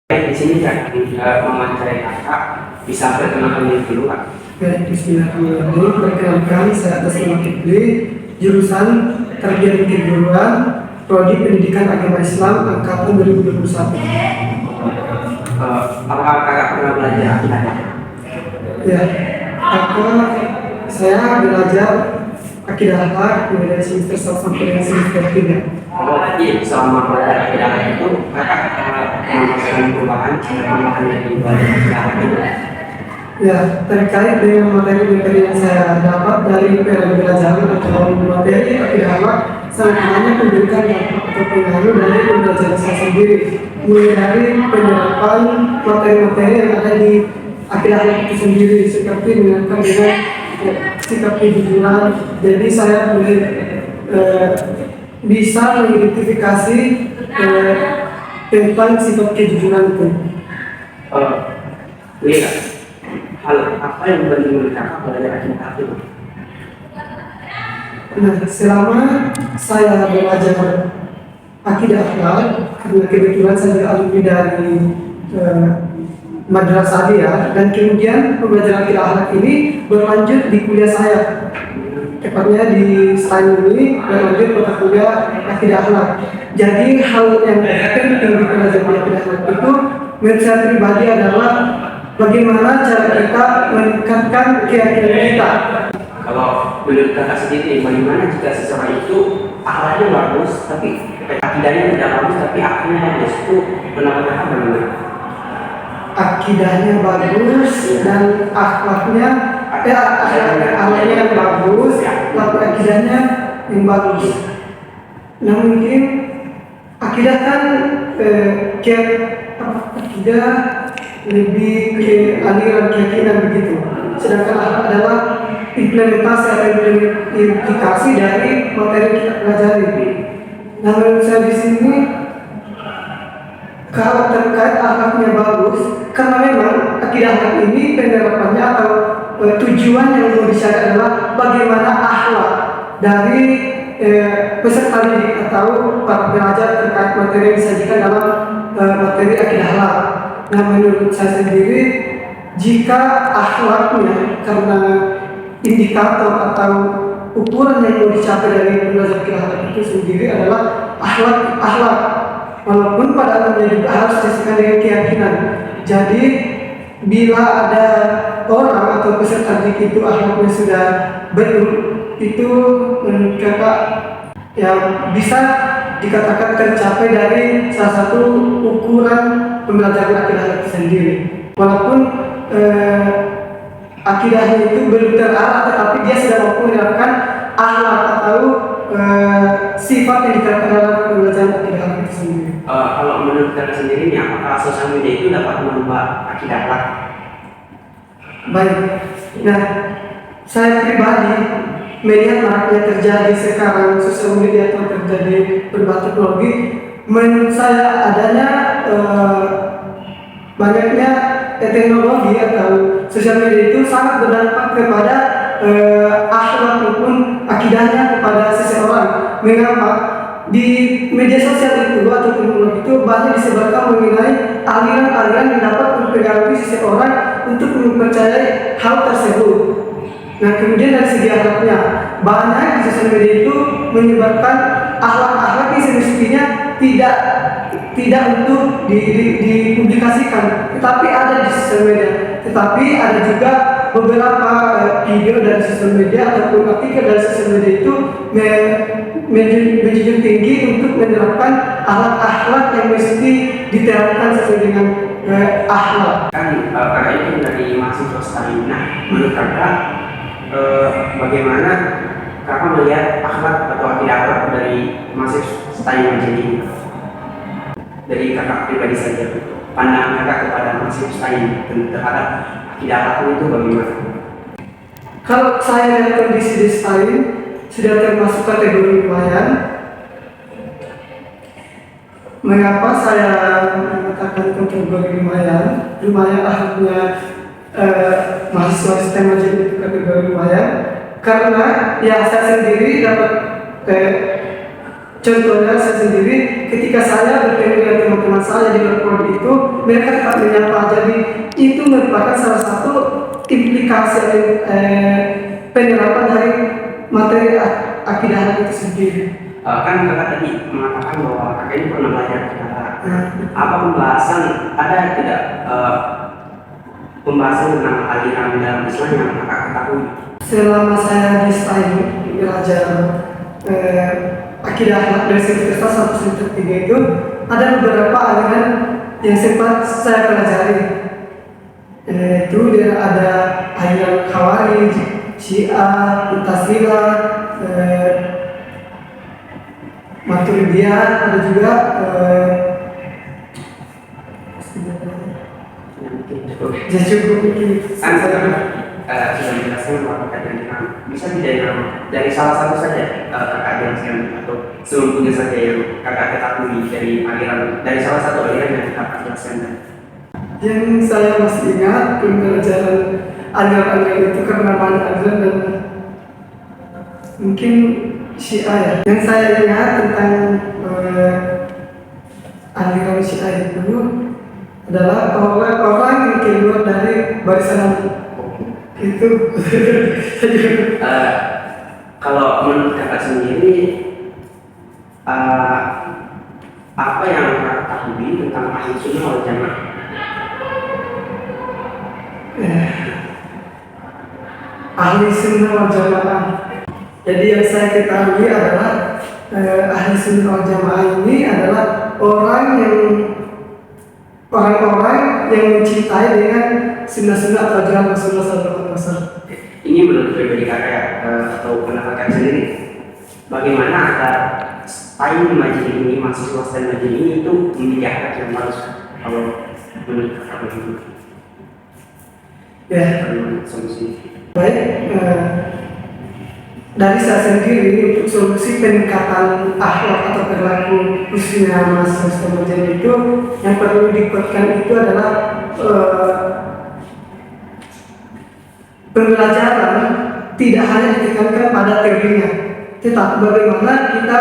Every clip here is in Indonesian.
Di sini kan mewawancarai kakak, bisa perkenalkan diri dulu Kak. Bismillahirrahmanirrahim. Perkenalkan, saya atas nama Kipli, jurusan Tarbiyah Keguruan, Prodi Pendidikan Agama Islam angkatan 2021. Apakah kakak pernah belajar akidah? Ya, saya belajar akidah akhlak mulai dari semester 1 sampai dengan semester 3. Iya, selama belajar akidah itu kakak merasakan perubahan dari belajar akidah itu. Ya, terkait dengan materi-materi yang saya dapat dari pembelajaran atau materi akidah akhlak, sangat banyak memberikan dampak atau pengaruh dari pembelajaran saya sendiri. Mulai dari penerapan materi-materi yang ada di akidah akhlak itu sendiri, seperti mengenalkan dengan sikap kejujuran. Jadi saya bisa mengidentifikasi tentang sifat kejujuran itu. Iya, hal apa yang penting kakak belajar akidah itu? Nah, selama saya belajar akidah akhlak, karena kebetulan saya juga alumni dari madrasah dia, dan kemudian pembelajaran akidah akhlak ini berlanjut di kuliah saya, tepatnya di STAN ini berlanjut pada kuliah akidah akhlak. Jadi hal yang penting di pelajaran akidah akhlak itu menurut saya pribadi adalah bagaimana cara kita meningkatkan keyakinan kita. Kalau menurut kakak sendiri, bagaimana jika seseorang itu akhlaknya bagus, tapi akidahnya tidak bagus, tapi akhlaknya bagus, itu pendapat kakak bagaimana? Akidahnya bagus dan akhlaknya yang bagus, tapi akidahnya yang bagus. Nah, mungkin akidah kan akidah lebih ke aliran keyakinan begitu, sedangkan akhlak adalah implementasi atau implikasi dari materi yang kita pelajari. Nah, menurut saya di sini kalau terkait akhlaknya bagus, karena memang akidah akhlak ini penerapannya atau tujuan yang mau dicari adalah bagaimana akhlak dari peserta didik atau para pelajar terkait materi yang disajikan dalam materi akidah akhlak. Nah, menurut saya sendiri, jika akhlaknya karena indikator atau ukuran yang mau dicapai dari belajar akidah akhlak itu sendiri adalah akhlak. Walaupun pada akhirnya juga harus disesuaikan dengan keyakinan. Jadi bila ada orang atau peserta didik itu akhlaknya sudah betul, itu menurut kakak yang bisa dikatakan tercapai dari salah satu ukuran pembelajaran akidah itu sendiri. Walaupun akidahnya itu belum terarah, tetapi dia sudah mampu menerapkan akhlak atau sifat yang diterapkan dalam pembelajaran akidah itu sendiri. Kalau menurut kakak sendiri, apakah sosial media itu dapat merubah akidah akhlak? Baik, nah saya pribadi melihat maraknya terjadi sekarang sosial media atau terjadi perubahan teknologi, menurut saya adanya banyaknya teknologi atau sosial media itu sangat berdampak kepada akhlak maupun akidahnya kepada seseorang. Mengapa? Di media sosial itu atau teknologi itu banyak disebarkan mengenai aliran-aliran yang dapat mempengaruhi seseorang untuk mempercayai hal tersebut. Nah, kemudian dari segi akhlaknya, banyak di sosial media itu menyebarkan akhlak-akhlak yang semestinya tidak untuk dipublikasikan, tetapi ada di sosial media. Tetapi ada juga beberapa video dari sosial media ataupun artikel dari sosial media itu menjunjung tinggi untuk menerapkan akhlak-akhlak yang mesti diterapkan sesuai dengan akhlak. Kan kakak itu dari mahasiswa STAN. Nah, menurut kakak bagaimana kakak melihat akhlak atau akidah akhlak dari mahasiswa STAN ini? Dari kakak pribadi saja, pandangan kakak kepada mahasiswa STAN terhadap akidah akhlak itu bagaimana? Kalau saya lihat kondisi di STAN sudah termasuk kategori lumayan. Mengapa saya mengatakan kategori lumayan? Lumayan akhirnya mahasiswa STEM aja itu kategori lumayan, karena ya saya sendiri dapat Contohnya saya sendiri, ketika saya bertemu dengan teman-teman saya di luar prodi itu, mereka tetap menyapa. Jadi itu merupakan salah satu implikasi penerapan dari materi akidah itu sendiri. Kan kakak tadi mengatakan bahwa kakak ini pernah belajar ternyata. Nah, Apa pembahasan ada tidak pembahasan tentang aliran dalam Islam yang kakak ketahui? selama saya di STAI belajar akidah dari semester 1 semester 3 itu ada beberapa aliran yang sempat saya pelajari. Itu dia ada aliran Khawarij, Syiah, Mu'tazilah, Maturidiyah, ada juga ya cukup ini. Kan saya sudah menjelaskan bahwa kakak yang bisa tidak dari salah satu saja kakak jelaskan atau seluruhnya saja yang kakak ketahui dari aliran dari salah satu aliran yang kakak jelaskan. Yang saya masih ingat pembelajaran aliran-aliran itu karena banyak aliran dan mungkin Syiah ya. Yang saya ingat tentang aliran Syiah itu adalah orang-orang yang keluar dari barisan itu. Kalau menurut kakak sendiri apa yang kakak ketahui tentang ahli sunnah wal jamaah? Ahli sunnah wal jamaah. Jadi yang saya ketahui adalah ahli sunnah wal jamaah ini adalah orang-orang yang mencintai dengan sunnah-sunnah atau jalan Rasulullah SAW. Ini menurut pribadi kakak atau pendapat kakak sendiri, bagaimana agar style majlis ini, mahasiswa style majlis ini itu menjadi akad yang harus kalau menurut kakak begitu? Ya, Solusi. baik. Dari saya sendiri untuk solusi peningkatan akhlak atau perilaku khususnya mahasiswa majlis itu yang perlu dikuatkan itu adalah pembelajaran tidak hanya ditekankan pada teorinya, tetapi bagaimana kita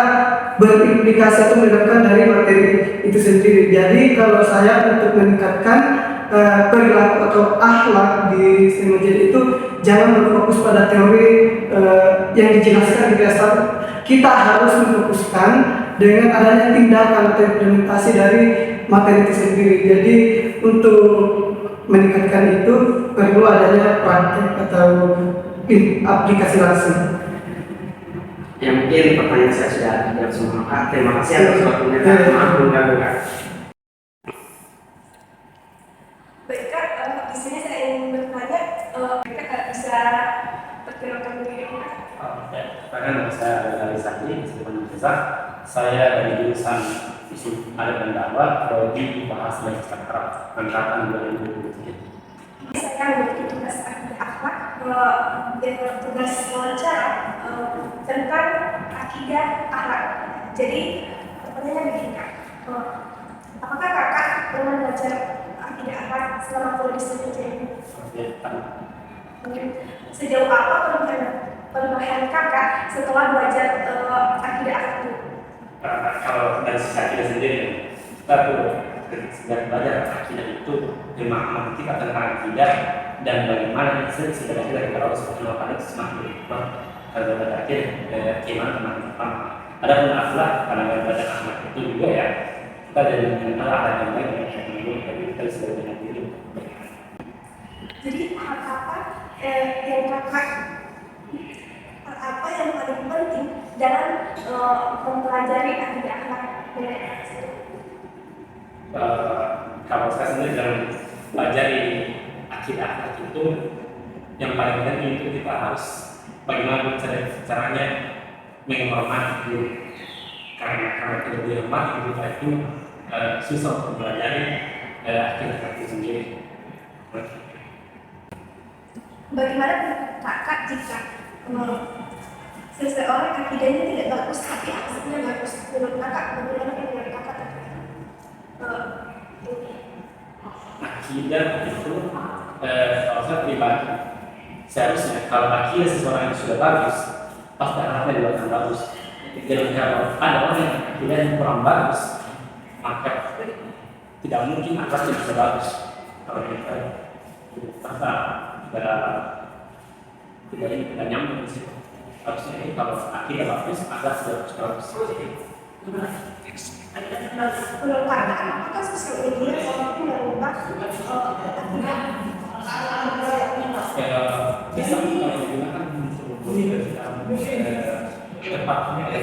berimplikasi atau menerapkan dari materi itu sendiri. Jadi kalau saya untuk meningkatkan perilaku atau akhlak di STMJ itu jangan berfokus pada teori yang dijelaskan di dasar. Kita harus memfokuskan dengan adanya tindakan atau implementasi dari materi itu sendiri. Jadi untuk meningkatkan itu perlu adanya praktek atau aplikasi langsung. Ya mungkin pertanyaan saya sudah dijawab semua kak. Terima kasih atas waktunya kak. Maaf mengganggu kak. Baik kak, di sini saya ingin bertanya, kak bisa perkenalkan diri kak? Bahkan saya dari Sandi, meskipun bisa, saya dari jurusan isu adat dan dakwah, prodi bahasa dan sastra Arab, angkatan 2023. Saya memiliki tugas akhlak, tugas wawancara tentang akidah akhlak. Jadi pertanyaannya begini kak, apakah kakak pernah belajar akidah akhlak selama kuliah di STMJ ini? Sejauh apa perubahan kakak setelah belajar akidah akhlak itu? Kalau dari sisi akidah sendiri, kita tuh sedang belajar akidah itu pemahaman kita tentang akidah dan bagaimana kita bisa belajar dari Allah Subhanahu wa Ta'ala semakin berkembang. Kalau belajar akidah, keimanan semakin berkembang. Ada pun akhlak, karena belajar akhlak itu juga ya kita jadi mengenal akhlak yang baik dan akhlak yang buruk, jadi kita bisa belajar diri. Jadi hal apa yang kakak apa yang paling penting dalam mempelajari akidah akhlak dari kalau saya sendiri dalam pelajari akidah akhlak itu yang paling penting itu kita harus bagaimana caranya menghormati diri, karena tidak dihormati kita itu susah untuk mempelajari akidah akhlak itu sendiri. Bagaimana kakak jika seseorang akidahnya tidak bagus tapi akhlaknya bagus? Menurut kakak bagaimana menurut kakak? Akidah itu kalau saya pribadi seharusnya kalau akidah seseorang yang sudah bagus pasti akhlaknya juga akan bagus. Dan kalau ada orang yang akidah yang kurang bagus, maka tidak mungkin akhlaknya bisa bagus. Kalau kita kata tidak nyambung di situ. Harusnya ini kalau akidah bagus, akhlak sudah bagus. Menurut kakak, apakah sosial media mampu merubah akidah? Bisa kalau digunakan untuk tepatnya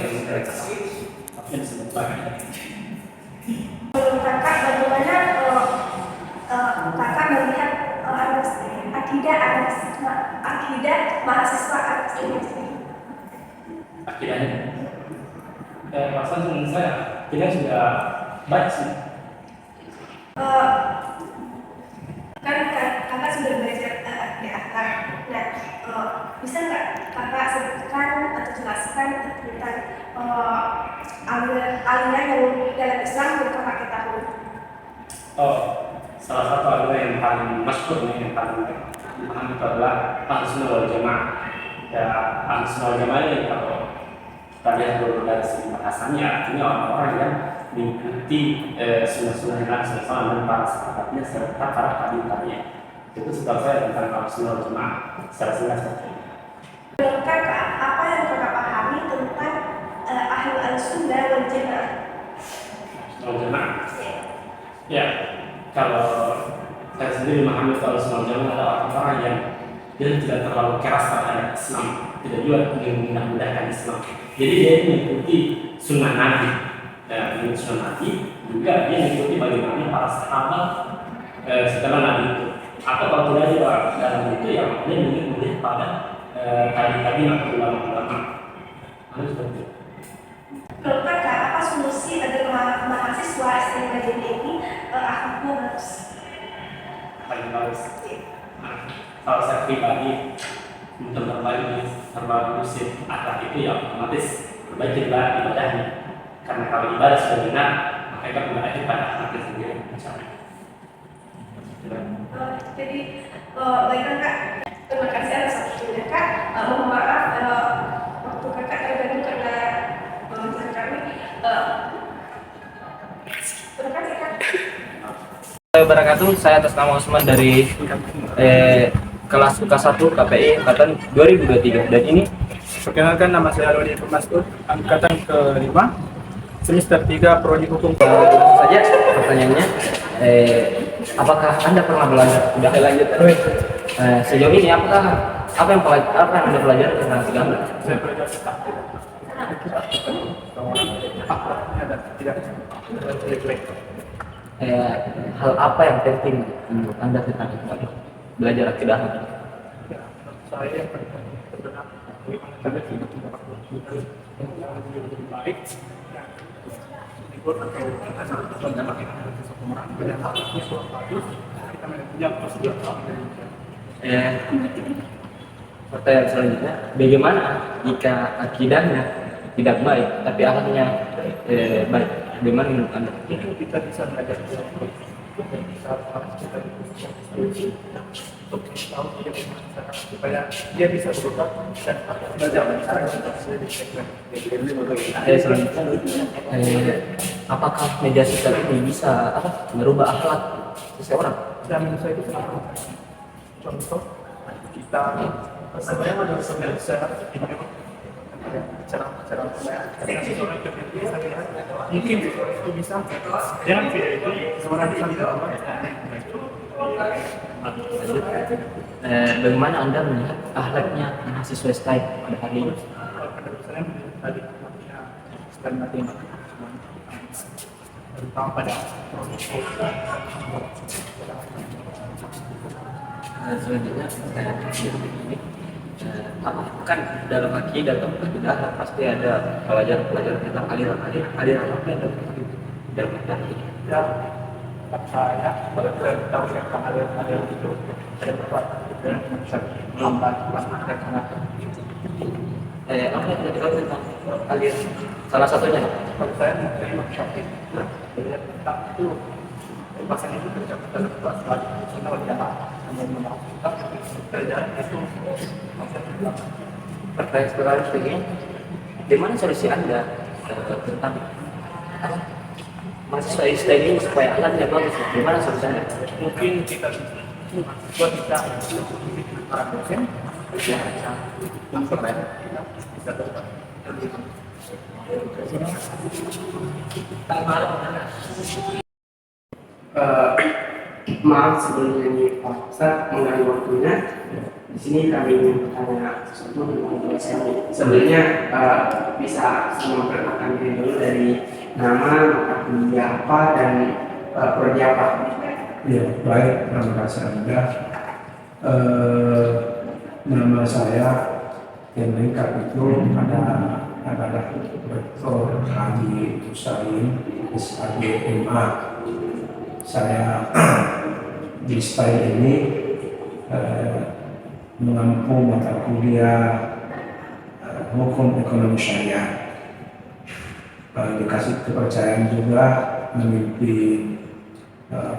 tapi disebut bagian. Menurut kakak, bagaimana kakak melihat akidah mahasiswa atas ini? Akidahnya, perasaan menurut saya kita sudah baik sih. Kan kakak sudah belajar akidah akhlak. Nah, bisa nggak kakak sebutkan atau jelaskan tentang aliran yang dalam Islam yang kakak ketahui? Salah satu aliran yang paling masyhur nih, yang paling dipahami itu adalah Ahlussunnah wal Jamaah. Ya, Ahlussunnah wal Jamaah ini kalau kita lihat dari segi bahasanya, artinya orang-orang yang mengikuti sunnah-sunnah yang Nabi SAW dan para sahabatnya serta para tabi'in. Itu setahu saya tentang Ahlussunnah wal Jamaah secara singkat saja. Menurut kakak, apa yang kakak pahami tentang Ahlussunnah wal Jamaah? Wal Jamaah. Ya, kalau saya sendiri memahami Ahlussunnah wal Jamaah adalah orang yang dia tidak terlalu keras terhadap Islam, tidak juga ingin memudah-mudahkan Islam. Jadi dia mengikuti sunnah Nabi, mengikuti sunnah Nabi, juga dia mengikuti bagaimana para sahabat setelah Nabi itu. Atau kalau tidak juga dalam itu yang dia melihat pada tadi atau ulama-ulama. Harus seperti itu. Menurut kakak, apa solusi agar mahasiswa STM ini akhlaknya bagus? Paling bagus. Nah, kalau saya pribadi untuk terbaik akhlak itu ya otomatis perbaikilah ibadahnya. Karena kalau ibadah sudah benar, maka itu kembali pada akhlaknya sendiri. Jadi, baiklah kak, terima kasih atas waktunya kak. Mohon maaf waktu kakak terganggu karena wawancara kami. Terima kasih kak. Wabarakatuh. Saya atas nama Usman dari kelas UK1 KPI angkatan 2023 dan ini Perkenalkan, nama saya Rodi Masud, angkatan ke-5, semester 3 prodi hukum. langsung saja pertanyaannya, apakah Anda pernah belajar? Sudah lanjut. Sejauh ini apa yang Anda pelajari tentang agama? Saya belajar tentang dan tidak jelek-jelek. Hal apa yang penting menurut Anda tentang agama? Belajar akidah. Ya, saya yang berbenah bagaimana cara hidup lebih baik. Ikut atau kita makin ada sesuatu orang banyak hal yang bagus kita punya prosedur. Pertanyaan selanjutnya, bagaimana jika akidahnya tidak baik tapi akhlaknya baik? Bagaimana menurut Anda? Itu kita bisa belajar bisa kita untuk tahu dia bagaimana supaya dia bisa berubah dan belajar cara kita Selanjutnya, apakah media sosial ini bisa merubah akhlak seseorang? dan menurut saya itu sangat penting. Contoh kita sebenarnya ada sebenarnya video cara seseorang bisa lihat mungkin itu bisa dengan video itu seorang bisa lihat Bagaimana Anda melihat akhlaknya mahasiswa STAI pada hari ini? pada misalnya tadi selain matematika terutama pada Selanjutnya, ini kan dalam akidah atau akidah pasti ada pelajaran tentang aliran apa yang dalam akidah. ya saya tahu yang ada itu ada beberapa dan bisa lambat dan sangat Apa yang tidak tahu tentang aliran? Salah satunya kalau saya menerima shopping belajar tentang itu bahasanya itu tercapai dalam kelas lagi karena wanita hanya melakukan belajar itu pertanyaan selanjutnya, di mana solusi Anda tentang apa, mahasiswa STM ini supaya akhlaknya bagus? Di mana solusi Anda? Mungkin kita buat kita para dosen bisa implement bisa tetap Maaf sebelumnya nih Pak Ustadz mengganggu waktunya. Di sini kami ingin bertanya sesuatu tentang dosen. Sebelumnya bisa memperkenalkan diri dulu dari nama, mata kuliah apa, dan prodi apa. Ya, baik, terima kasih Anda. Nama saya yang lengkap itu adalah Dr. Haji Husain SAG MA. Saya di style ini mengampu mata kuliah hukum ekonomi syariah. Dikasih kepercayaan juga memimpin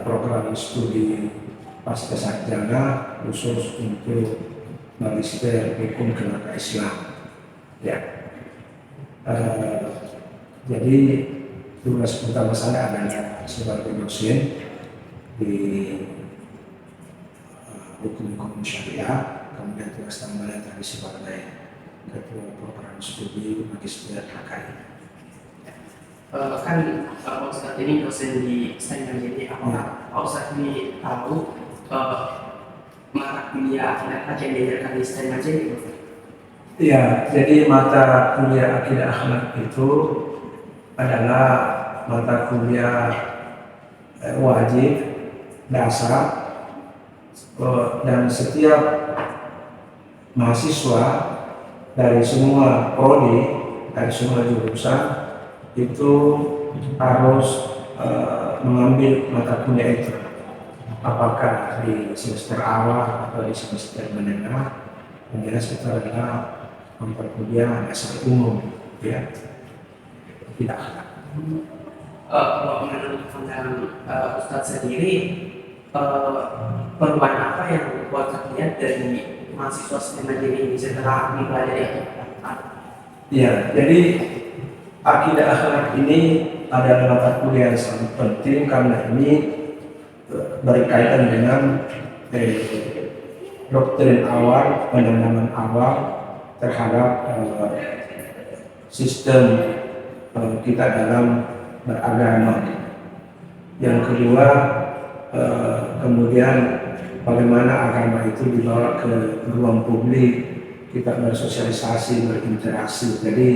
program studi pasca sarjana khusus untuk magister hukum keluarga Islam. Ya, jadi tugas utama saya adalah sebagai dosen di hukum ekonomi syariah, kemudian tugas tambahnya tadi sebagai ketua program studi magister HKI. Kan Pak Ustadz ini dosen di STM, jadi apakah Pak Ustadz ini tahu mata kuliah akidah yang diajarkan di STM aja gitu? Ya, jadi mata kuliah akidah akhlak itu adalah mata kuliah wajib dasar dan setiap mahasiswa dari semua prodi, dari semua jurusan itu harus mengambil mata kuliah itu, apakah di semester awal atau di semester menengah. Yang jelas itu adalah memperkuliah dasar umum, ya, tidak. Kalau menurut pandangan Ustadz sendiri, perubahan apa yang buat kalian dari mahasiswa STM ini setelah mempelajari akidah? Ya, jadi akidah akhlak ini adalah mata kuliah yang sangat penting karena ini berkaitan dengan doktrin awal, penanaman awal terhadap sistem kita dalam beragama. Yang kedua, kemudian bagaimana agama itu dibawa ke ruang publik, kita bersosialisasi, berinteraksi. Jadi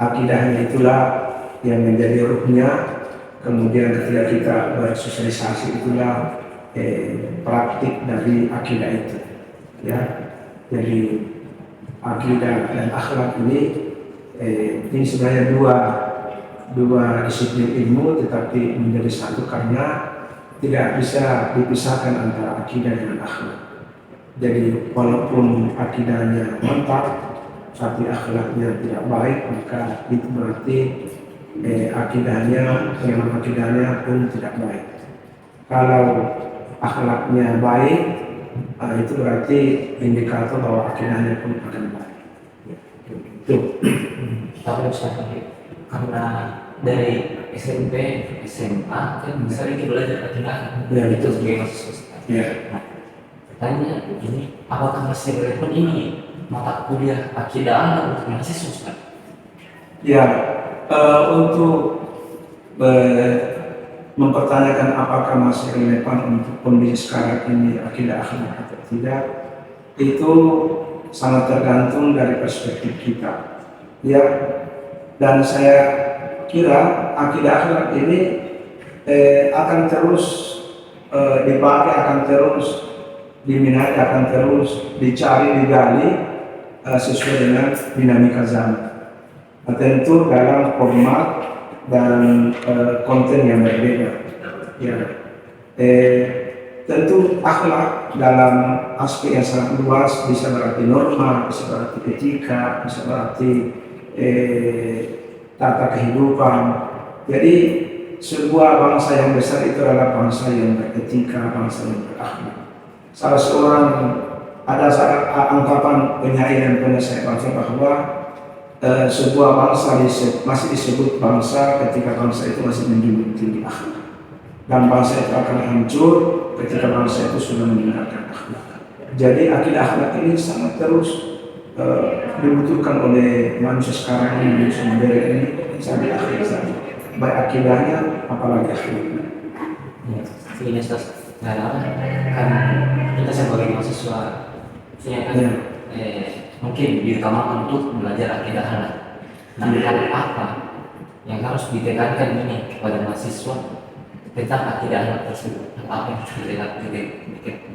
akidahnya itulah yang menjadi ruhnya. Kemudian ketika kita bersosialisasi itulah praktik dari akidah itu, ya. Jadi akidah dan akhlak ini sebenarnya dua disiplin ilmu, tetapi menjadi satu karena tidak bisa dipisahkan antara akidah dengan akhlak. Jadi walaupun akidahnya mantap, tapi akhlaknya tidak baik, maka itu berarti akidahnya pun tidak baik. Kalau akhlaknya baik, itu berarti indikator bahwa akidahnya pun akan baik. Itu. Tapi Ustaz, karena dari SMP, SMA kan sering belajar akidah, Ya, itu betul. sebagai mahasiswa. Ya. Nah, pertanyaan ini, apakah masih relevan ini mata kuliah akidah untuk mahasiswa Ustaz? Ya, untuk mempertanyakan apakah masih relevan untuk kondisi sekarang ini akidah akhlak atau tidak, itu sangat tergantung dari perspektif kita. Ya, dan saya kira akidah akhlak ini akan terus dipakai, akan terus diminati, akan terus dicari, digali sesuai dengan dinamika zaman. Nah, tentu dalam format dan konten yang berbeda. Ya, tentu akhlak dalam aspek yang sangat luas bisa berarti norma, bisa berarti etika, bisa berarti tata kehidupan. Jadi sebuah bangsa yang besar itu adalah bangsa yang beretika, bangsa yang berakhlak. Salah seorang ada anggapan penyair dan penasihat bangsa bahwa sebuah bangsa masih disebut bangsa ketika bangsa itu masih menjunjung tinggi akhlak, dan bangsa itu akan hancur ketika bangsa itu sudah meninggalkan akhlak. Jadi akidah akhlak ini sangat terus dibutuhkan oleh manusia sekarang ini, manusia modern ini, sampai akhir zaman. Baik akidahnya, apalagi akhlaknya. Ini kan kita sebagai mahasiswa kan mungkin diutamakan untuk belajar akidah akhlak. Nah, hal apa yang harus ditekankan ini kepada mahasiswa tentang akidah akhlak tersebut? Hal apa yang harus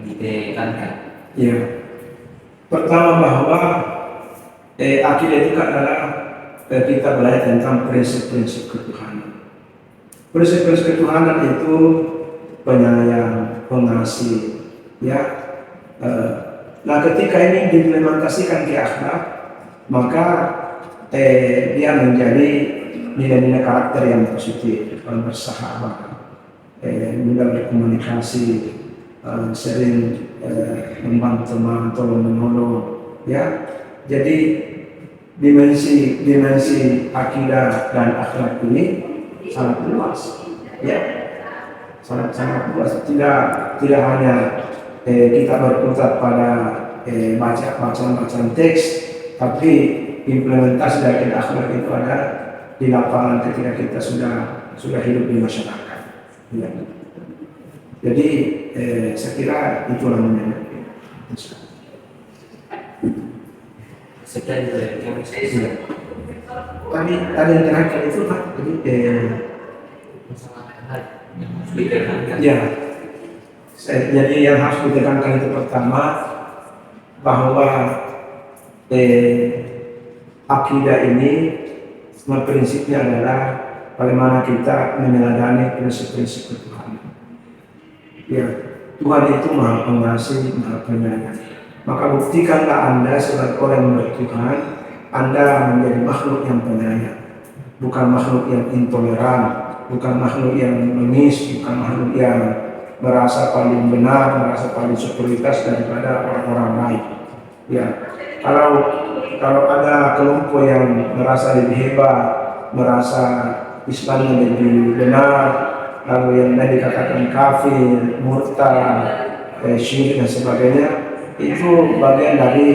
ditekankan? Ya, pertama bahwa akidah itu adalah kita belajar tentang prinsip-prinsip ketuhanan. Prinsip-prinsip ketuhanan itu penyayang, pengasih, ya. Nah, ketika ini diimplementasikan ke akhlak, maka dia menjadi nilai-nilai karakter yang positif, bersahabat, mudah berkomunikasi, sering membantu teman, tolong menolong, ya. Jadi dimensi akidah dan akhlak ini sangat luas, ya, sangat luas. Tidak hanya kita berkutat pada bacaan teks, tapi implementasi dari akhlak itu ada di lapangan ketika kita sudah hidup di masyarakat. Ya. Jadi saya kira itulah namanya. Sekian dari yang saya sudah. Tadi yang terakhir itu Pak, jadi Masalah hal yang harus ditekankan. ya, jadi yang harus ditekankan itu pertama bahwa akidah ini prinsipnya adalah bagaimana kita meneladani prinsip-prinsip ketuhanan. Ya, Tuhan itu Maha Pengasih, Maha Penyayang. Maka buktikanlah Anda sebagai orang yang bertuhan, Anda menjadi makhluk yang penyayang, bukan makhluk yang intoleran, bukan makhluk yang mengemis, bukan makhluk yang merasa paling benar, merasa paling superioritas daripada orang-orang lain. Ya, kalau ada kelompok yang merasa lebih hebat, merasa Islamnya lebih benar, lalu yang tadi dikatakan kafir, murtad, syirik dan sebagainya, itu bagian dari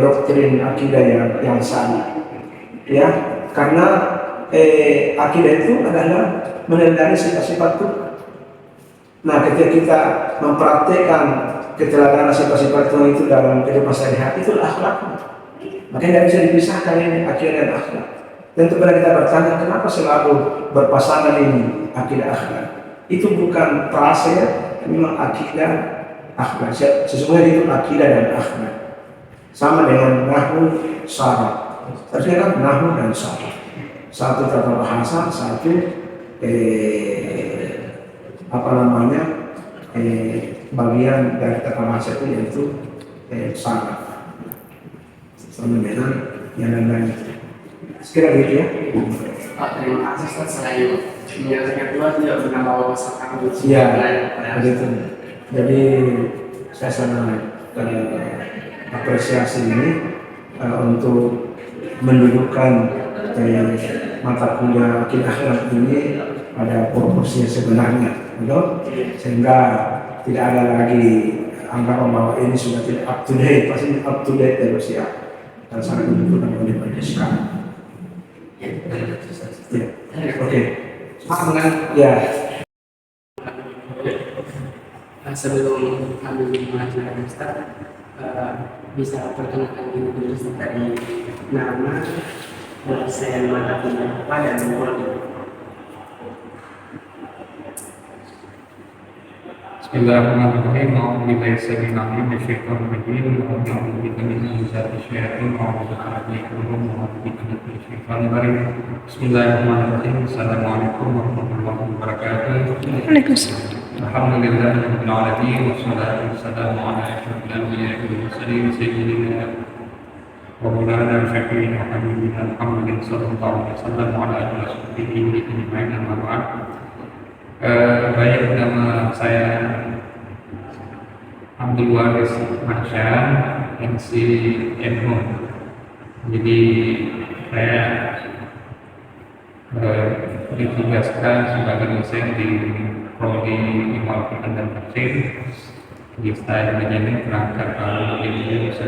doktrin akidah yang salah. Ya, karena akidah itu adalah meneladani sifat-sifat Tuhan. Nah, ketika kita mempraktekkan keteladanan sifat-sifat Tuhan itu dalam kehidupan sehari-hari, itu akhlaknya. Makanya tidak bisa dipisahkan ini akidah dan akhlak. Tentu pada kita bertanya, kenapa selalu berpasangan ini akidah akhlak? Itu bukan frase ya, memang akidah akhlak. Sesungguhnya itu akidah dan akhlak. Sama dengan nahwu syarah. Artinya kan nahwu dan syarah. Satu tata bahasa, satu bagian dari tata bahasa itu yaitu syarah. Sama dengan yang lain-lain. Sekira gitu ya. Pak, terima kasih Ustaz. Selain menyelesaikan dua tidak pernah bawa masakan untuk Iya, begitu. Jadi saya sangat apresiasi ini untuk mendudukkan mata kuliah akidah akhlak ini pada proporsinya sebenarnya, betul? Sehingga tidak ada lagi anggapan bahwa ini sudah tidak up to date, pasti up to date terus ya. Dan sangat dibutuhkan oleh banyak sekali. Ya, oke. Ya. Sebelum kami mengajar Ustaz, bisa perkenalkan diri dulu Ustaz, dari nama, dosen mata kuliah apa, dan prodi. Bismillahirrahmanirrahim. A'udzubillahi minasyaitonir rajim. A'udzubillahi minasyaitonir rajim. Bismillahirrahmanirrahim. Assalamualaikum warahmatullahi wabarakatuh. Waalaikumsalam. Alhamdulillahirabbil alamin wassalatu wassalamu ala asyrofil anbiya'i wal mursalin sayyidina wa maulana syafi'ina wa habibina Muhammadin sallallahu alaihi wasallam wa ala alihi washabbihi ajma'in, amma ba'd. Baik, nama saya Abdul Waris Marsyan, MC MHUM. Jadi saya ditugaskan sebagai dosen di Prodi Ilmu Al-Quran dan Tafsir di STAI Majene berangkat tahun 2019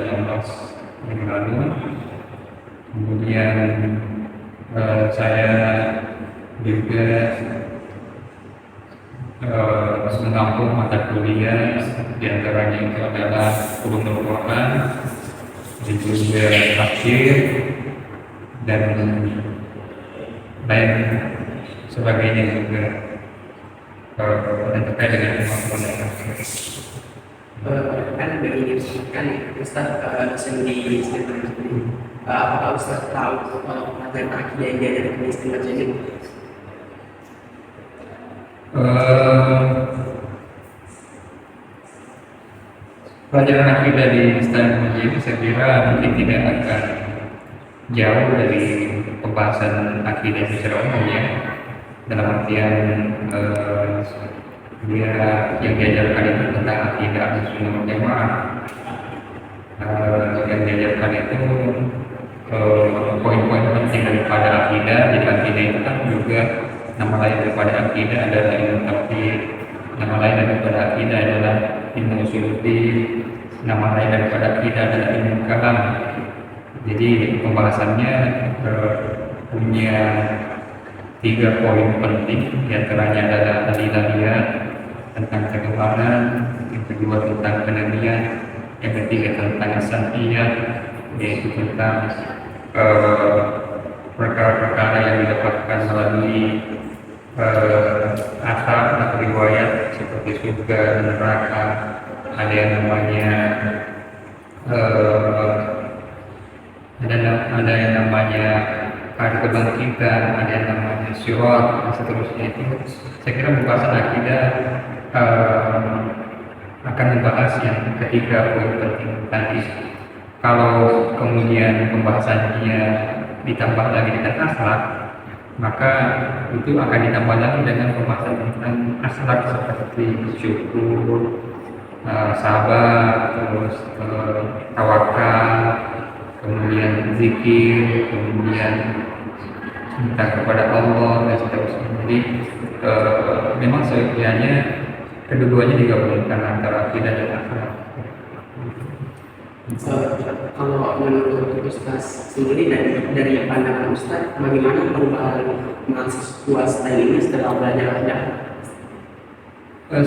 yang lalu. Kemudian saya juga menampung mata kuliah, diantaranya itu adalah ulumul Quran, juga tafsir dan lain sebagainya juga dan terkait dengan kemampuan dan Kan dari kan Ustaz dosen di Istiqomah ini, apakah Ustaz tahu pelajaran akidah yang diajarkan di Istiqomah ini? Pelajaran akidah di Istiqomah ini saya kira mungkin tidak akan jauh dari pembahasan akidah secara umum ya, dalam artian dia yang diajarkan itu tentang akidah Ahlussunnah wal Jamaah. Yang diajarkan itu poin-poin penting daripada akidah. Jadi akidah itu kan juga nama lain daripada akidah adalah ilmu tauhid, nama lain daripada akidah adalah ilmu usuluddin, nama lain daripada akidah adalah ilmu kalam. Jadi pembahasannya punya 3 poin penting, diantaranya adalah al-ilahiyah tentang kegemaran, yang kedua tentang kenabian, yang ketiga tentang as-saniyah, yaitu tentang perkara-perkara yang didapatkan melalui asal atau riwayat seperti surga dan neraka. Ada yang namanya ada yang namanya hari kebangkitan, ada yang namanya sirat dan seterusnya. Itu saya kira pembahasan akidah akan membahas yang ketiga poin penting tadi. Kalau kemudian pembahasannya ditambah lagi dengan akhlak, maka itu akan ditambah lagi dengan pembahasan tentang akhlak seperti syukur, sabar, terus tawakal, kemudian zikir, kemudian cinta kepada Allah dan seterusnya. Jadi memang sebenarnya kedua-duanya digabungkan antara akidah dan akhlak. Kalau menurut Ustaz sendiri dari pandangan Ustaz, bagaimana perubahan mahasiswa STAI ini setelah belajar akidah?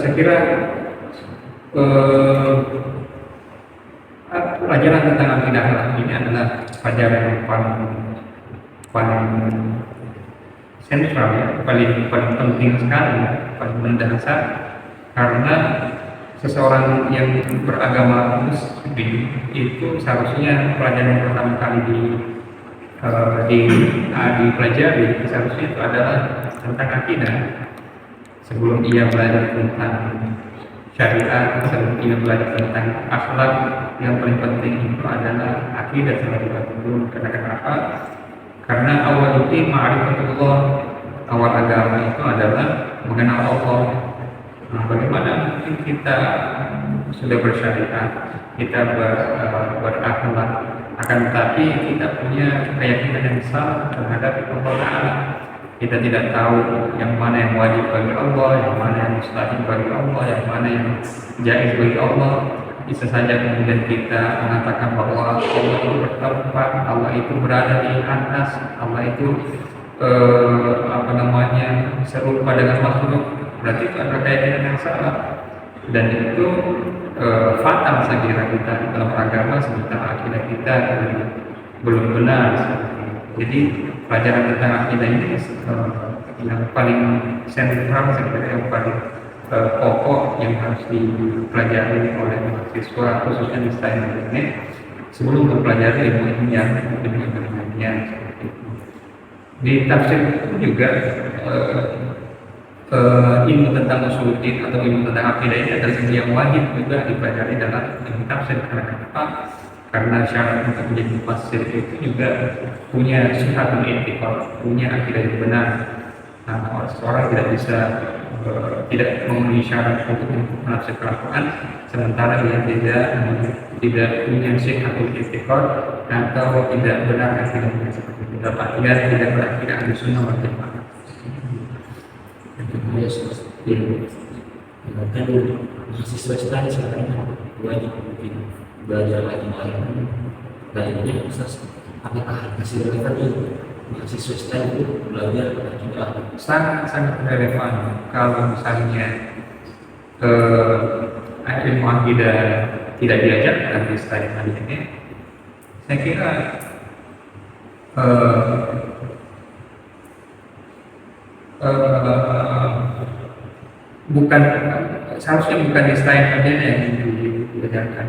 Saya kira pelajaran tentang akidah ini adalah pelajaran yang paling sentral ya, paling penting sekali, paling mendasar, karena seseorang yang beragama Muslim itu seharusnya pelajaran yang pertama kali dipelajari seharusnya itu adalah tentang akidah. Sebelum ia belajar tentang syariat, sebelum ia belajar tentang akhlak, yang paling penting itu adalah akidah terlebih dahulu. Kenapa? Karena awal itu ma'rifatullah, awal agama itu adalah mengenal Allah. Nah, bagaimana mungkin kita sudah bersyariat, kita berakhlak, akan tetapi kita punya keyakinan yang salah terhadap Allah Ta'ala. Kita tidak tahu yang mana yang wajib bagi Allah, yang mana yang mustahil bagi Allah, yang mana yang jaiz bagi Allah. Bisa saja kemudian kita mengatakan bahwa Allah itu bertempat, Allah itu berada di atas, Allah itu serupa dengan makhluk. Berarti itu adalah keyakinan yang salah, dan itu fatal saya kira kita dalam agama sementara akidah kita belum benar. Jadi pelajaran tentang akidah ini yang paling sentral, yang paling pokok yang harus dipelajari oleh mahasiswa khususnya di STAI ini sebelum mempelajari ilmu yang seperti itu. Di tafsir itu juga ilmu tentang usuluddin atau ilmu tentang akidah ini adalah ilmu yang wajib juga dipelajari dalam ilmu tafsir. Kenapa? Karena syarat untuk menjadi mufassir itu juga punya syihatul i'tiqad, punya akidah yang benar. Nah, seorang tidak bisa tidak memenuhi syarat untuk menafsirkan Al-Quran sementara dia tidak punya syihatul i'tiqad, atau tidak benar akidahnya seperti itu. Dalam artian tidak berakidah ahli sunnah wal jamaah. Ya, seperti kan mahasiswa sekarang wajib mungkin belajar lagi ini Ustaz, apakah masih relevan mahasiswa sekarang itu belajar akidah? Sangat relevan kalau misalnya ilmu akidah tidak diajarkan di stadium tadi ini. Saya kira seharusnya bukan di stadium aja yang diajarkan.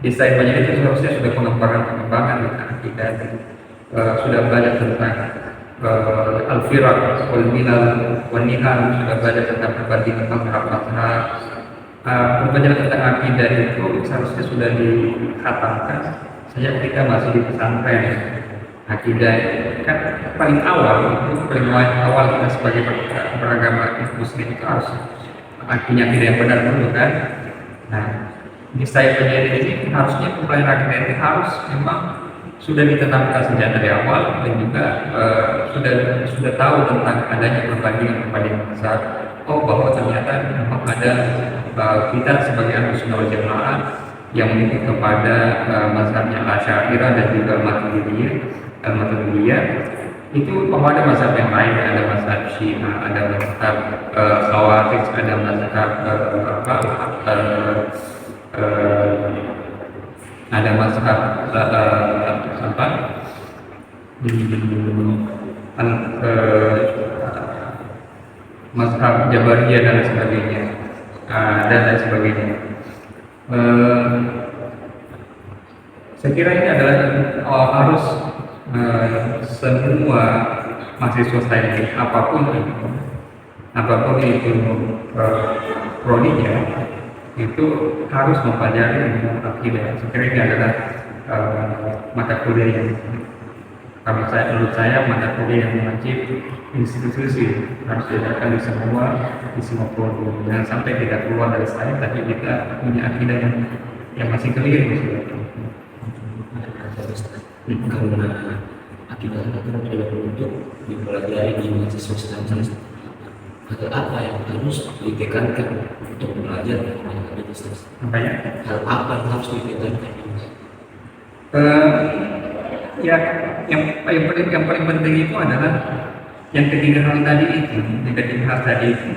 Di stadium aja itu seharusnya sudah pengembangan tentang akidah dan sudah belajar tentang al-firaq wal milal wan nihal, sudah belajar tentang perbandingan mazhab-mazhab. Pembelajaran tentang akidah itu seharusnya sudah dikhatamkan sejak kita masih di pesantren. Akidah kan paling awal kita sebagai beragama muslim itu harus punya akidah yang benar dulu kan. Nah, di saya penjadi ini harusnya pembelajaran akidah itu harus memang sudah ditanamkan sejak dari awal dan juga sudah tahu tentang adanya perbandingan mazhab. Oh, bahwa ternyata memang ada kita sebagai ahli sunnah wal jamaah yang mengikut kepada mazhabnya Asy'ariyah dan juga Maturidiyah itu bahwa ada mazhab yang lain, ada mazhab Syiah, ada mazhab Khawarij, ada mazhab ada mazhab mazhab Jabariyah dan lain sebagainya, dan lain sebagainya. Saya kira ini adalah harus semua mahasiswa saya apapun itu prodinya itu harus mempelajari ilmu akidah. Saya kira ini adalah mata kuliah yang menurut saya mata kuliah yang wajib institusi harus diadakan di semua prodi. Jangan sampai kita keluar dari saya tapi kita punya akidah yang masih keliru. Karena akidah itu tidak untuk dipelajari di mahasiswa sekarang. Hal apa yang harus ditekankan untuk belajar akidah? Hal apa yang harus ditekankan? Yang paling penting itu adalah yang ketiga hal tadi itu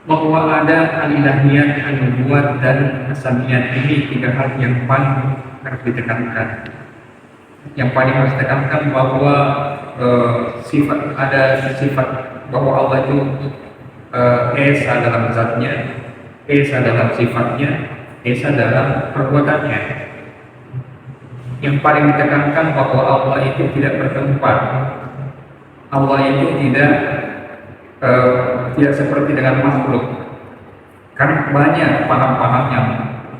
bahwa ada al-ilahiyat, an-nubuwat dan as-samiyat. Ini tiga hal yang paling harus ditekankan. Yang paling harus ditekankan bahwa sifat bahwa Allah itu esa dalam zatnya, esa dalam sifatnya, esa dalam perbuatannya. Yang paling ditekankan bahwa Allah itu tidak bertempat, Allah itu tidak seperti dengan makhluk. Karena banyak paham-paham yang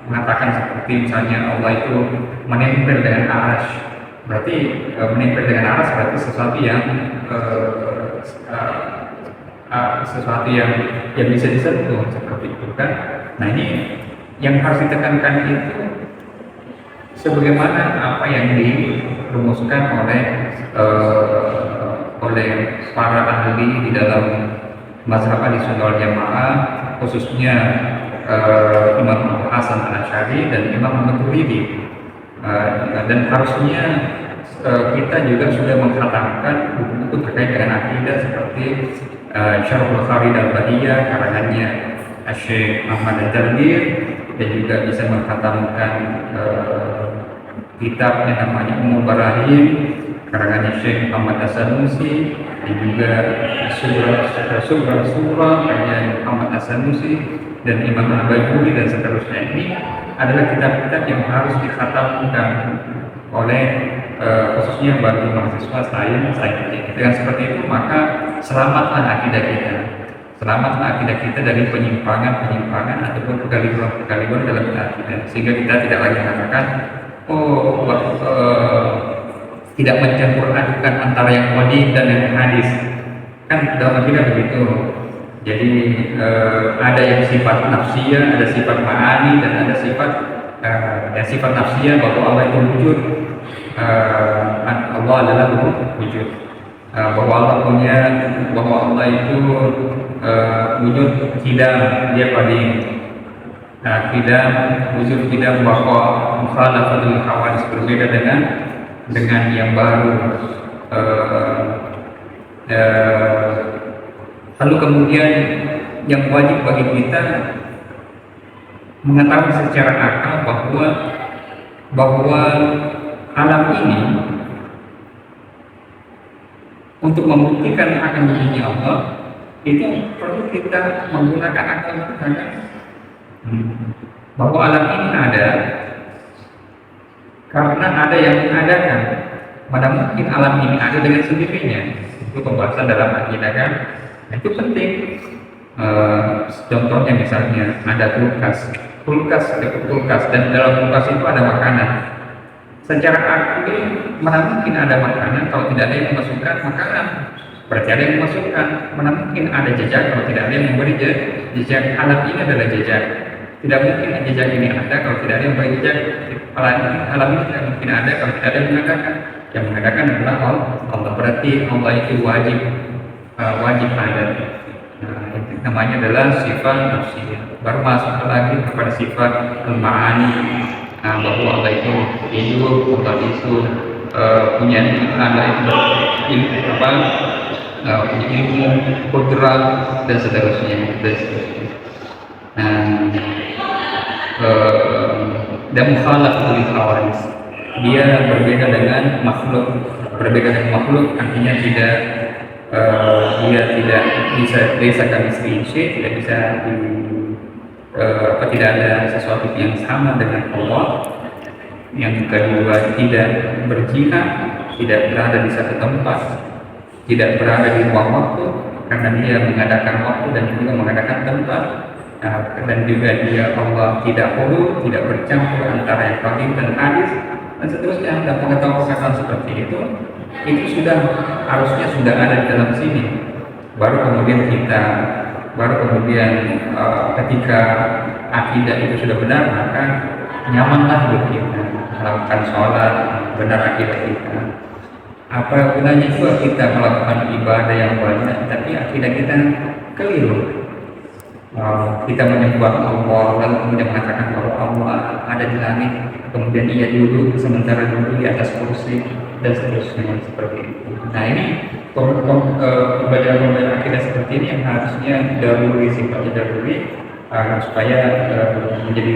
mengatakan seperti misalnya Allah itu menempel dengan arasy. Berarti menempel dengan arasy berarti sesuatu yang bisa disentuh seperti itu kan. Nah, ini yang harus ditekankan itu sebagaimana apa yang dirumuskan oleh para ahli di dalam mazhab Ahlussunnah wal Jamaah, khususnya Imam Abu Hasan Al-Asy'ari dan Imam Maturidi. Dan harusnya kita juga sudah mengkhatamkan buku-buku terkait dengan akidah seperti Syarh Bukhari Al-Bahiyah karangannya Syekh Ahmad Al-Dardir, dan juga bisa mengkhatamkan kitab yang namanya Ummul Barahim karangannya Syekh Muhammad As-Sanusi, dan juga Surah karangannya Muhammad As-Sanusi dan Imam Al-Bajuri dan seterusnya. Ini adalah kitab-kitab yang harus dikhatamkan oleh khususnya bagi mahasiswa saya. Dengan seperti itu maka selamatlah akidah kita dari penyimpangan ataupun kekeliruan dalam akidah, sehingga kita tidak lagi mengatakan tidak mencampur adukan antara yang qadim dan yang hadis. Kan dalam akidah begitu. Jadi ada yang sifat nafsiyah, ada sifat ma'ani, dan ada sifat dan sifat nafsiyah bahwa Allah itu wujud, Allah adalah wujud, bahwa Allah punya, bahwa Allah itu wujud kidam, dia qadim. Kidam, wujud kidam, bahwa mukhalafatul hawadis, berbeda dengan yang baru. Lalu kemudian yang wajib bagi kita mengetahui secara akal bahwa alam ini untuk membuktikan akan dirinya Allah itu perlu kita menggunakan akal kita, kan? Bahwa alam ini ada karena ada yang mengadakan. Mana mungkin alam ini ada dengan sendirinya? Itu pembahasan dalam akidah, kan? Itu penting. Contohnya misalnya ada kulkas dan dalam kulkas itu ada makanan. Secara akli mana mungkin ada makanan kalau tidak ada yang memasukkan makanan? Berarti ada yang memasukkan. Mana mungkin ada jejak kalau tidak ada yang memberi jejak? Alam ini adalah jejak. Tidak mungkin jejak ini ada kalau tidak ada yang memberi jejak. Alam ini tidak mungkin ada kalau tidak ada yang mengadakan. Yang mengadakan adalah Allah. Berarti Allah itu wajib ada. Itu namanya adalah sifat nafsiyah. Baru masuk lagi kepada sifat al-ma'ani, bahwa Allah itu hidup, Allah itu punya punya ilmu, kudrat dan seterusnya. Dan mukhalafatul hawadis, dia berbeda dengan makhluk. Artinya dia tidak bisa disakan istri, tidak bisa tidak ada sesuatu yang sama dengan Allah. Yang kedua, tidak berjihad, tidak berada di satu tempat, tidak berada di ruang waktu, karena dia mengadakan waktu dan juga mengadakan tempat. Dan juga dia Allah tidak hulu, tidak bercampur antara yang qadim dan hadis dan seterusnya. Dan pengetahuan seperti itu harusnya sudah ada di dalam sini. Baru kemudian ketika akidah itu sudah benar, maka nyamanlah buat kita melakukan sholat, benar akidah kita. Apa gunanya juga kita melakukan ibadah yang banyak tapi akidah kita keliru? Kita menyembah Allah lalu kemudian mengatakan bahwa Allah ada di langit, kemudian ia duduk sementara duduk di atas kursi dan seterusnya seperti itu. Nah, ini pembelajaran akidah seperti ini yang harusnya sifatnya daruri, supaya menjadi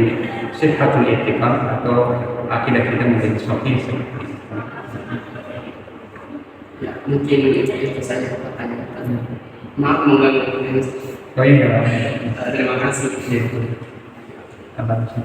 sifatul i'tiqad atau akidah kita menjadi semakin seperti itu. Ya, mungkin itu saja pertanyaan. Maaf mengganggu. Oh iya, terima kasih. Terima kasih.